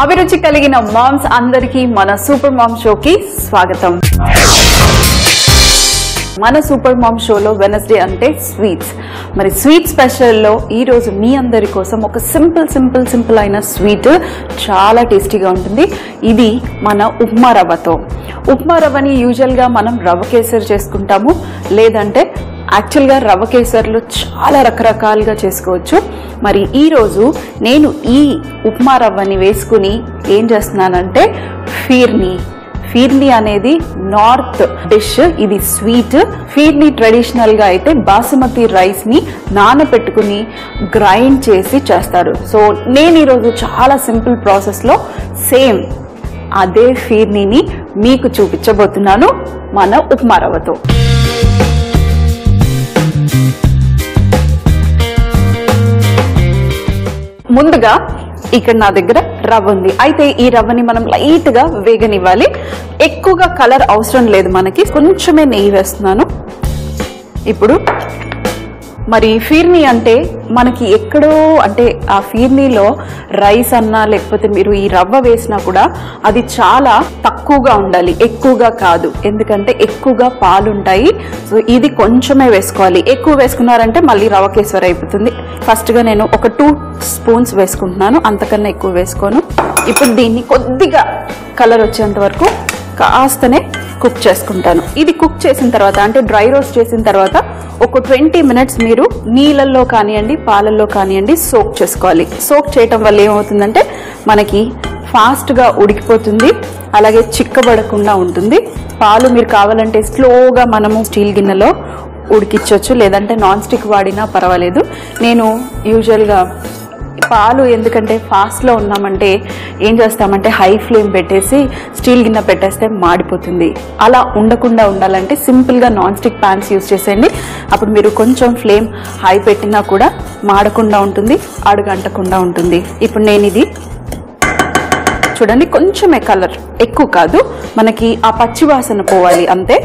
అభిరుచి కలిగిన మామ్స్ అందరికీ మన సూపర్ మామ్ షోకి స్వాగతం. మన సూపర్ మామ్ షోలో వెనస్డే అంటే స్వీట్స్. మరి స్వీట్ స్పెషల్లో ఈరోజు మీ అందరి కోసం ఒక సింపుల్ అయిన స్వీట్ చాలా టేస్టీగా ఉంటుంది. ఇది మన ఉప్మా రవ్వతో. ఉప్మా రవ్వని యూజువల్గా మనం రవ్వ కేసరి చేసుకుంటాము, లేదంటే యాక్చువల్గా రవ్వ కేసర్లు చాలా రకరకాలుగా చేసుకోవచ్చు. మరి ఈరోజు నేను ఈ ఉప్మా రవ్వని వేసుకుని ఏం చేస్తున్నానంటే ఫీర్నీ అనేది నార్త్ డిష్. ఇది స్వీట్. ఫీర్నీ ట్రెడిషనల్గా అయితే బాసుమతి రైస్ని నానబెట్టుకుని గ్రైండ్ చేసి చేస్తారు. సో నేను ఈరోజు చాలా సింపుల్ ప్రాసెస్లో సేమ్ అదే ఫీర్నీని మీకు చూపించబోతున్నాను మన ఉప్మా రవ్వతో. ముందుగా ఇక్కడ నా దగ్గర రవ్వ ఉంది. అయితే ఈ రవ్వని మనం లైట్ గా వేగనివ్వాలి. ఎక్కువగా కలర్ అవసరం లేదు మనకి. కొంచెమే నెయ్యి వేస్తున్నాను. ఇప్పుడు మరి ఫీర్నీ అంటే మనకి ఎక్కడో అంటే ఆ ఫీర్నీలో రైస్ అన్నా లేకపోతే మీరు ఈ రవ్వ వేసినా కూడా అది చాలా తక్కువగా ఉండాలి, ఎక్కువగా కాదు. ఎందుకంటే ఎక్కువగా పాలు ఉంటాయి. సో ఇది కొంచెమే వేసుకోవాలి. ఎక్కువ వేసుకున్నారంటే మళ్ళీ రవ్వ కేసరి అయిపోతుంది. ఫస్ట్ గా నేను ఒక 2 స్పూన్స్ వేసుకుంటున్నాను, అంతకన్నా ఎక్కువ వేసుకోను. ఇప్పుడు దీన్ని కొద్దిగా కలర్ వచ్చేంత వరకు కాస్తనే కుక్ చేసుకుంటాను. ఇది కుక్ చేసిన తర్వాత అంటే డ్రై రోస్ట్ చేసిన తర్వాత ఒక 20 మినిట్స్ మీరు నీళ్ళల్లో కానివ్వండి పాలల్లో కానివ్వండి సోక్ చేసుకోవాలి. సోక్ చేయటం వల్ల ఏమవుతుందంటే మనకి ఫాస్ట్గా ఉడికిపోతుంది, అలాగే చిక్కబడకుండా ఉంటుంది. పాలు మీరు కావాలంటే స్లోగా మనము స్టీల్ గిన్నెలో ఉడికించవచ్చు, లేదంటే నాన్ స్టిక్ వాడినా పర్వాలేదు. నేను యూజువల్గా పాలు ఎందుకంటే ఫాస్ట్లో ఉన్నామంటే ఏం చేస్తామంటే హై ఫ్లేమ్ పెట్టేసి స్టీల్ గిన్నె పెట్టేస్తే మాడిపోతుంది. అలా ఉండకుండా ఉండాలంటే సింపుల్గా నాన్ స్టిక్ ప్యాన్స్ యూజ్ చేసేయండి. అప్పుడు మీరు కొంచెం ఫ్లేమ్ హై పెట్టినా కూడా మాడకుండా ఉంటుంది, అడుగంటకుండా ఉంటుంది. ఇప్పుడు నేను ఇది చూడండి, కొంచెమే కలర్, ఎక్కువ కాదు, మనకి ఆ పచ్చి వాసన పోవాలి అంతే.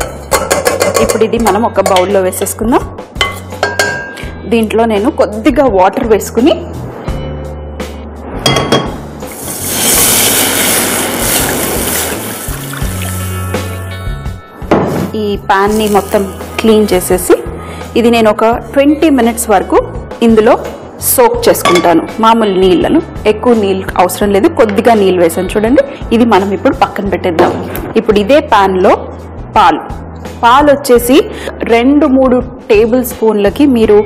ఇప్పుడు ఇది మనం ఒక బౌల్లో వేసేసుకుందాం. దీంట్లో నేను కొద్దిగా వాటర్ వేసుకుని ఈ ప్యాన్ని మొత్తం క్లీన్ చేసేసి ఇది నేను ఒక 20 మినిట్స్ వరకు ఇందులో సోక్ చేసుకుంటాను. మామూలు నీళ్ళను, ఎక్కువ నీళ్ళు అవసరం లేదు, కొద్దిగా నీళ్ళు వేసాను చూడండి. ఇది మనం ఇప్పుడు పక్కన పెట్టేద్దాం. ఇప్పుడు ఇదే ప్యాన్లో పాలు వచ్చేసి 2-3 టేబుల్ స్పూన్లకి మీరు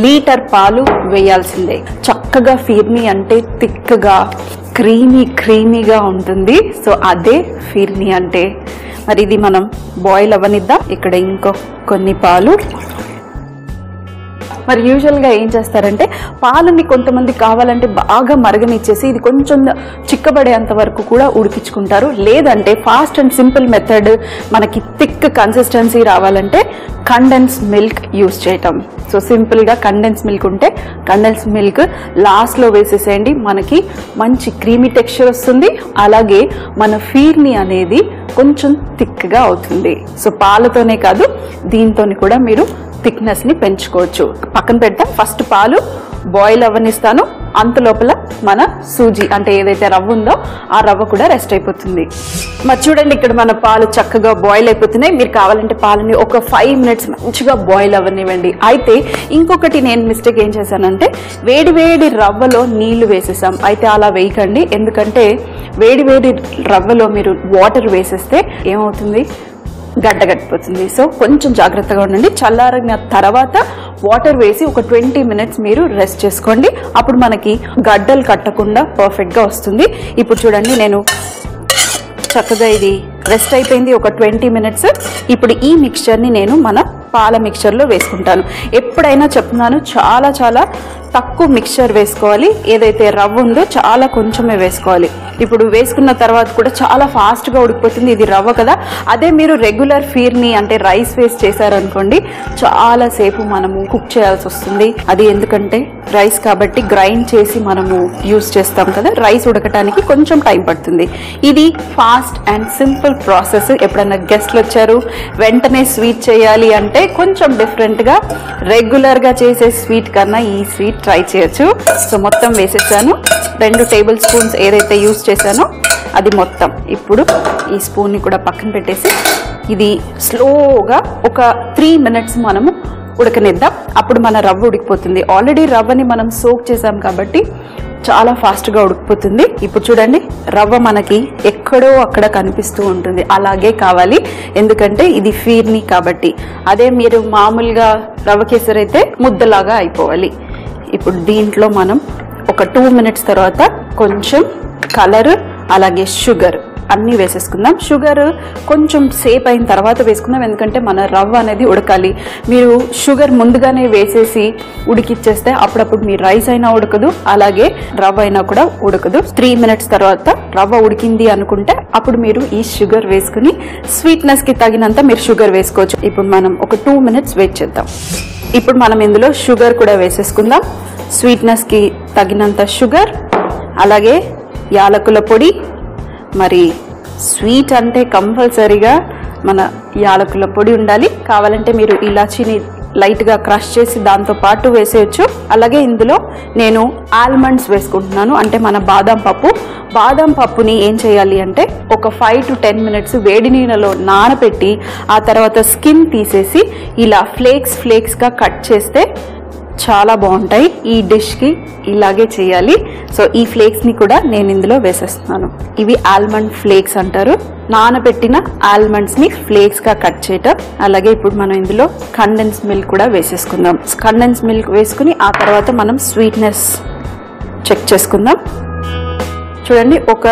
లీటర్ పాలు వేయాల్సిందే. చక్కగా ఫీర్నీ అంటే థిక్గా క్రీమీగా ఉంటుంది. సో అదే ఫీర్నీ అంటే. మరి ఇది మనం బాయిల్ అవ్వనిద్దాం. ఇక్కడ ఇంకో కొన్ని పాలు. మరి యూజువల్గా ఏం చేస్తారంటే పాలని కొంతమంది కావాలంటే బాగా మరగనిచ్చేసి ఇది కొంచెం చిక్కబడేంత వరకు కూడా ఉడికించుకుంటారు. లేదంటే ఫాస్ట్ అండ్ సింపుల్ మెథడ్ మనకి థిక్ కన్సిస్టెన్సీ రావాలంటే కండెన్స్ మిల్క్ యూజ్ చేయటం. సో సింపుల్గా కండెన్స్ మిల్క్ ఉంటే కండెన్స్ మిల్క్ లాస్ట్లో వేసేసేయండి. మనకి మంచి క్రీమీ టెక్స్చర్ వస్తుంది, అలాగే మన ఫీర్నీ అనేది కొంచెం థిక్గా అవుతుంది. సో పాలతోనే కాదు దీంతోని కూడా మీరు థిక్నెస్ని పెంచుకోవచ్చు. పక్కన పెడతాం. ఫస్ట్ పాలు బాయిల్ అవ్వనిస్తాను, అంత లోపల మన సూజీ అంటే ఏదైతే రవ్వ ఉందో ఆ రవ్వ కూడా రెస్ట్ అయిపోతుంది. మరి చూడండి, ఇక్కడ మన పాలు చక్కగా బాయిల్ అయిపోతున్నాయి. మీరు కావాలంటే పాలని ఒక 5 మినిట్స్ మంచిగా బాయిల్ అవ్వనివ్వండి. అయితే ఇంకొకటి నేను మిస్టేక్ ఏం చేశానంటే వేడి రవ్వలో నీళ్లు వేసేసాం. అయితే అలా వేయకండి, ఎందుకంటే వేడి రవ్వలో మీరు వాటర్ వేసేస్తే ఏమవుతుంది, గడ్డగట్టిపోతుంది. సో కొంచెం జాగ్రత్తగా ఉండండి. చల్లారిన తర్వాత వాటర్ వేసి ఒక 20 మినిట్స్ మీరు రెస్ట్ చేసుకోండి. అప్పుడు మనకి గడ్డలు కట్టకుండా పర్ఫెక్ట్గా వస్తుంది. ఇప్పుడు చూడండి, నేను చక్కగా ఇది రెస్ట్ అయిపోయింది ఒక 20 మినిట్స్. ఇప్పుడు ఈ మిక్స్చర్ని నేను మన పాల మిక్స్చర్లో వేసుకుంటాను. ఎప్పుడైనా చెప్తున్నాను, చాలా తక్కువ మిక్స్చర్ వేసుకోవాలి. ఏదైతే రవ్వ ఉందో చాలా కొంచెమే వేసుకోవాలి. ఇప్పుడు వేసుకున్న తర్వాత కూడా చాలా ఫాస్ట్గా ఉడికిపోతుంది. ఇది రవ్వ కదా. అదే మీరు రెగ్యులర్ ఫీర్నీ అంటే రైస్ వేస్ట్ చేశారనుకోండి చాలాసేపు మనము కుక్ చేయాల్సి వస్తుంది. అది ఎందుకంటే రైస్ కాబట్టి గ్రైండ్ చేసి మనము యూజ్ చేస్తాం కదా, రైస్ ఉడకటానికి కొంచెం టైం పడుతుంది. ఇది ఫాస్ట్ అండ్ సింపుల్ ప్రాసెస్. ఎప్పుడన్నా గెస్ట్లు వచ్చారు వెంటనే స్వీట్ చేయాలి అంటే కొంచెం డిఫరెంట్గా రెగ్యులర్గా చేసే స్వీట్ కన్నా ఈ స్వీట్ ట్రై చేయొచ్చు. సో మొత్తం వేసేసాను. 2 టేబుల్ స్పూన్స్ ఏదైతే యూస్ చేశానో అది మొత్తం ఇప్పుడు ఈ స్పూన్ని కూడా పక్కన పెట్టేసి ఇది స్లోగా ఒక 3 మినిట్స్ మనము ఉడకనిద్దాం. అప్పుడు మన రవ్వ ఉడికిపోతుంది. ఆల్రెడీ రవ్వని మనం సోక్ చేసాం కాబట్టి చాలా ఫాస్ట్గా ఉడికిపోతుంది. ఇప్పుడు చూడండి, రవ్వ మనకి ఎక్కడో అక్కడ కనిపిస్తూ ఉంటుంది. అలాగే కావాలి, ఎందుకంటే ఇది ఫీర్ని కాబట్టి. అదే మీరు మామూలుగా రవ్వ కేసరి అయితే ముద్దలాగా అయిపోవాలి. ఇప్పుడు దీంట్లో మనం ఒక 2 మినిట్స్ తర్వాత కొంచెం కలర్ అలాగే షుగర్ అన్నీ వేసేసుకుందాం. షుగర్ కొంచెం సేపు అయిన తర్వాత వేసుకుందాం, ఎందుకంటే మన రవ్వ అనేది ఉడకాలి. మీరు షుగర్ ముందుగానే వేసేసి ఉడికిచ్చేస్తే అప్పుడప్పుడు మీ రైస్ అయినా ఉడకదు, అలాగే రవ్వ అయినా కూడా ఉడకదు. 3 మినిట్స్ తర్వాత రవ్వ ఉడికింది అనుకుంటే అప్పుడు మీరు ఈ షుగర్ వేసుకుని స్వీట్నెస్కి తగినంత మీరు షుగర్ వేసుకోవచ్చు. ఇప్పుడు మనం ఒక 2 మినిట్స్ వెయిట్ చేద్దాం. ఇప్పుడు మనం ఇందులో షుగర్ కూడా వేసేసుకుందాం. స్వీట్నెస్కి తగినంత షుగర్, అలాగే యాలకుల పొడి. మరి స్వీట్ అంటే కంపల్సరీగా మన యాలకుల పొడి ఉండాలి. కావాలంటే మీరు ఇలాచీని లైట్గా క్రష్ చేసి దాంతో పాటు వేసేయచ్చు. అలాగే ఇందులో నేను ఆల్మండ్స్ వేసుకుంటున్నాను, అంటే మన బాదం పప్పుని ఏం చేయాలి అంటే ఒక 5 to 10 మినిట్స్ వేడి నీళ్ళలో నానబెట్టి ఆ తర్వాత స్కిన్ తీసేసి ఇలా ఫ్లేక్స్గా కట్ చేస్తే చాలా బాగుంటాయి. ఈ డిష్కి ఇలాగే చేయాలి. సో ఈ ఫ్లేక్స్ని కూడా నేను ఇందులో వేసేస్తున్నాను. ఇవి ఆల్మండ్ ఫ్లేక్స్ అంటారు. నానబెట్టిన ఆల్మండ్స్ని ఫ్లేక్స్గా కట్ చేయటం. అలాగే ఇప్పుడు మనం ఇందులో కండెన్స్ మిల్క్ కూడా వేసేసుకుందాం. కండెన్స్ మిల్క్ వేసుకుని ఆ తర్వాత మనం స్వీట్నెస్ చెక్ చేసుకుందాం. చూడండి, ఒక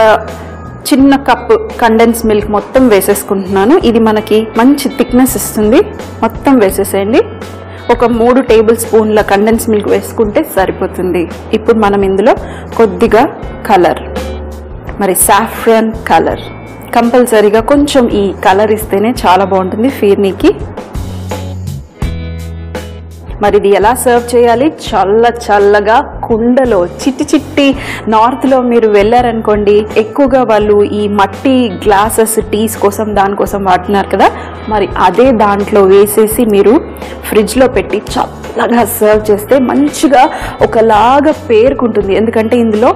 చిన్న కప్పు కండెన్స్ మిల్క్ మొత్తం వేసేసుకుంటున్నాను. ఇది మనకి మంచి థిక్నెస్ ఇస్తుంది. మొత్తం వేసేసేయండి. ఒక 3 టేబుల్ స్పూన్ల కండెన్స్ మిల్క్ వేసుకుంటే సరిపోతుంది. ఇప్పుడు మనం ఇందులో కొద్దిగా కలర్, మరి సాఫ్రాన్ కలర్ కంపల్సరీగా కొంచెం ఈ కలర్ ఇస్తేనే చాలా బాగుంటుంది ఫీర్నీకి. మరి ఇది ఎలా సర్వ్ చేయాలి? చల్లగా కుండలో చిట్టి నార్త్లో మీరు వెళ్ళారనుకోండి, ఎక్కువగా వాళ్ళు ఈ మట్టి గ్లాసెస్ టీస్ కోసం దానికోసం వాడుతున్నారు కదా, మరి అదే దాంట్లో వేసేసి మీరు ఫ్రిడ్జ్లో పెట్టి చల్లగా సర్వ్ చేస్తే మంచిగా ఒకలాగా పేరుకుంటుంది. ఎందుకంటే ఇందులో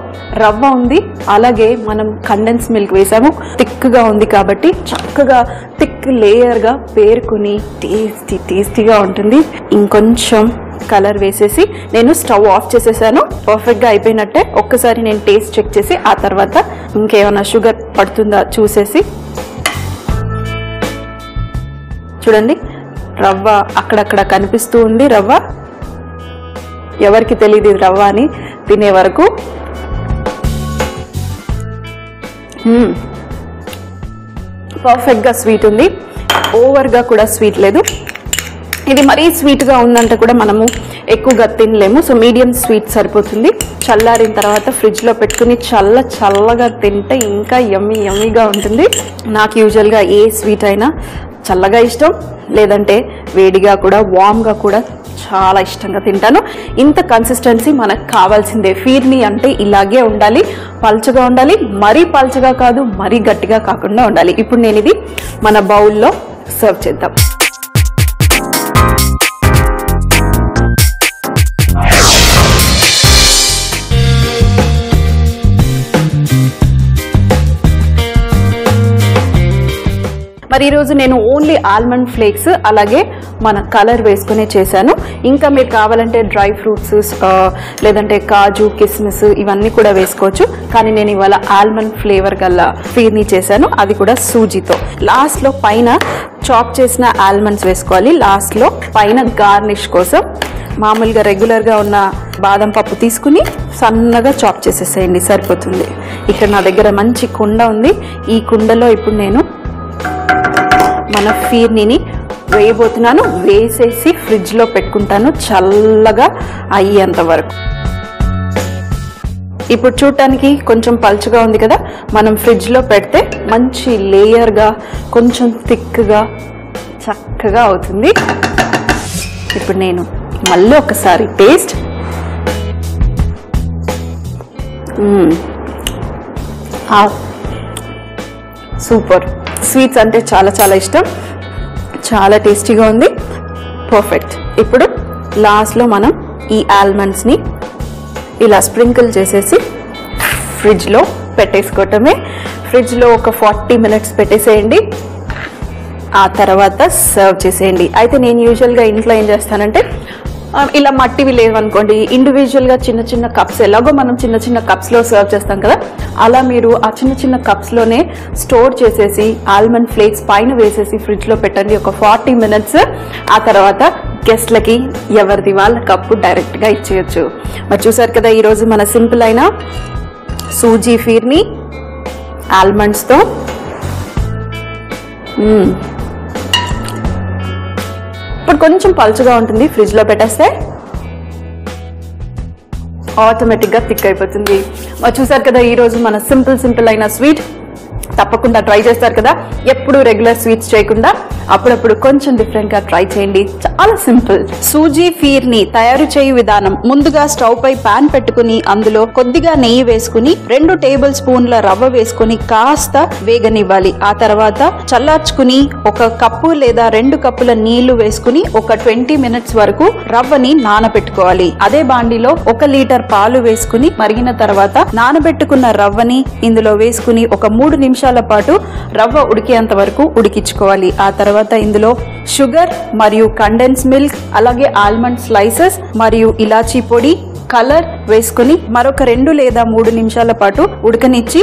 రవ్వ ఉంది, అలాగే మనం కండెన్స్ మిల్క్ వేసాము, థిక్గా ఉంది కాబట్టి చక్కగా థిక్ లేయర్గా పేరుకుని టేస్టీగా ఉంటుంది. ఇంకొంచెం కలర్ వేసేసి నేను స్టవ్ ఆఫ్ చేసేసాను. పర్ఫెక్ట్గా అయిపోయినట్టే. ఒక్కసారి నేను టేస్ట్ చెక్ చేసి ఆ తర్వాత ఇంకేమైనా షుగర్ పడుతుందా చూసేసి, చూడండి రవ్వ అక్కడక్కడ కనిపిస్తూ ఉంది. రవ్వ ఎవరికి తెలియదు రవ్వ అని తినే వరకు. పర్ఫెక్ట్గా స్వీట్ ఉంది, ఓవర్గా కూడా స్వీట్ లేదు. ఇది మరీ స్వీట్గా ఉందంటే కూడా మనము ఎక్కువగా తినలేము. సో మీడియం స్వీట్ సరిపోతుంది. చల్లారిన తర్వాత ఫ్రిడ్జ్లో పెట్టుకుని చల్లగా తింటే ఇంకా యమ్మీగా ఉంటుంది. నాకు యూజువల్గా ఏ స్వీట్ అయినా చల్లగా ఇష్టం, లేదంటే వేడిగా కూడా వామ్గా కూడా చాలా ఇష్టంగా తింటాను. ఇంత కన్సిస్టెన్సీ మనకు కావాల్సిందే. ఫీర్నీ అంటే ఇలాగే ఉండాలి, పల్చగా ఉండాలి, మరీ పల్చగా కాదు, మరీ గట్టిగా కాకుండా ఉండాలి. ఇప్పుడు నేను ఇది మన బౌల్లో సర్వ్ చేద్దాం. మరి ఈరోజు నేను ఓన్లీ ఆల్మండ్ ఫ్లేక్స్ అలాగే మన కలర్ వేసుకునే చేశాను. ఇంకా మీరు కావాలంటే డ్రై ఫ్రూట్స్ లేదంటే కాజు, కిస్మిస్ ఇవన్నీ కూడా వేసుకోవచ్చు. కానీ నేను ఇవాళ ఆల్మండ్ ఫ్లేవర్ గల ఫీర్నీ చేశాను, అది కూడా సూజీతో. లాస్ట్లో పైన చాప్ చేసిన ఆల్మండ్స్ వేసుకోవాలి. లాస్ట్లో పైన గార్నిష్ కోసం మామూలుగా రెగ్యులర్గా ఉన్న బాదం పప్పు తీసుకుని సన్నగా చాప్ చేసేసేయండి, సరిపోతుంది. ఇక్కడ నా దగ్గర మంచి కుండ ఉంది. ఈ కుండలో ఇప్పుడు నేను మన ఫీర్నీని వేయబోతున్నాను. వేసేసి ఫ్రిడ్జ్లో పెట్టుకుంటాను చల్లగా అయ్యేంత వరకు. ఇప్పుడు చూడటానికి కొంచెం పల్చగా ఉంది కదా, మనం ఫ్రిడ్జ్లో పెడితే మంచి లేయర్గా కొంచెం థిక్గా చక్కగా అవుతుంది. ఇప్పుడు నేను మళ్ళీ ఒకసారి టేస్ట్. సూపర్. స్వీట్స్ అంటే చాలా ఇష్టం, చాలా టేస్టీగా ఉంది, పర్ఫెక్ట్. ఇప్పుడు లాస్ట్లో మనం ఈ ఆల్మండ్స్ని ఇలా స్ప్రింకిల్ చేసేసి ఫ్రిడ్జ్లో పెట్టేసుకోవటమే. ఫ్రిడ్జ్లో ఒక 40 minutes పెట్టేసేయండి. ఆ తర్వాత సర్వ్ చేసేయండి. అయితే నేను యూజువల్గా ఇంట్లో ఏం చేస్తానంటే, ఇలా మట్టివి లేవనుకోండి, ఇండివిజువల్గా చిన్న చిన్న కప్స్, ఎలాగో మనం చిన్న చిన్న కప్స్లో సర్వ్ చేస్తాం కదా, అలా మీరు ఆ చిన్న చిన్న కప్స్లోనే స్టోర్ చేసేసి ఆల్మండ్ ఫ్లేక్స్ పైన వేసేసి ఫ్రిడ్జ్లో పెట్టండి ఒక 40 minutes. ఆ తర్వాత గెస్ట్లకి ఎవరిది వాళ్ళ కప్పు డైరెక్ట్గా ఇచ్చేయచ్చు. మరి చూసారు కదా ఈరోజు మన సింపుల్ అయిన సూజీ ఫీర్ని ఆల్మండ్స్తో. ఇప్పుడు కొంచెం పలుచగా ఉంటుంది, ఫ్రిడ్జ్లో పెట్టేస్తే ఆటోమేటిక్గా థిక్ అయిపోతుంది. మరి చూసారు కదా ఈరోజు మన సింపుల్ అయిన స్వీట్. తప్పకుండా ట్రై చేస్తారు కదా. ఎప్పుడు రెగ్యులర్ స్వీట్స్ చేయకుండా అప్పుడప్పుడు కొంచెం డిఫరెంట్గా ట్రై చేయండి. చాలా సింపుల్. సూజీ ఫీర్ని తయారు చేయు విధానం: ముందుగా స్టవ్ పై పాన్ పెట్టుకుని అందులో కొద్దిగా నెయ్యి వేసుకుని 2 టేబుల్ స్పూన్ల రవ్వ వేసుకుని కాస్త వేగనివ్వాలి. ఆ తర్వాత చల్లార్చుకుని 1 కప్పు లేదా 2 కప్పుల నీళ్లు వేసుకుని ఒక 20 minutes వరకు రవ్వని నానబెట్టుకోవాలి. అదే బాండిలో 1 లీటర్ పాలు వేసుకుని మరిగిన తర్వాత నానబెట్టుకున్న రవ్వని ఇందులో వేసుకుని ఒక 3 నిమిషాల పాటు రవ్వ ఉడికేంత వరకు ఉడికించుకోవాలి. ఆ తర్వాత ఇందులో షుగర్ మరియు కండెన్స్ మిల్క్, అలాగే ఆల్మండ్ స్లైసెస్ మరియు ఇలాచీ పొడి, కలర్ వేసుకుని మరొక 2 లేదా 3 నిమిషాల పాటు ఉడకనిచ్చి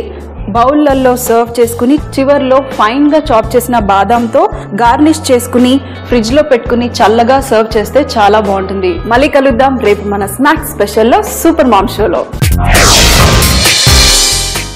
బౌల్లలో సర్వ్ చేసుకుని చివర్లో ఫైన్ గా చాప్ చేసిన బాదంతో గార్నిష్ చేసుకుని ఫ్రిడ్జ్ లో పెట్టుకుని చల్లగా సర్వ్ చేస్తే చాలా బాగుంటుంది. మళ్ళీ కలుద్దాం రేపు మన స్నాక్స్ స్పెషల్లో సూపర్ మామ్ షోలో.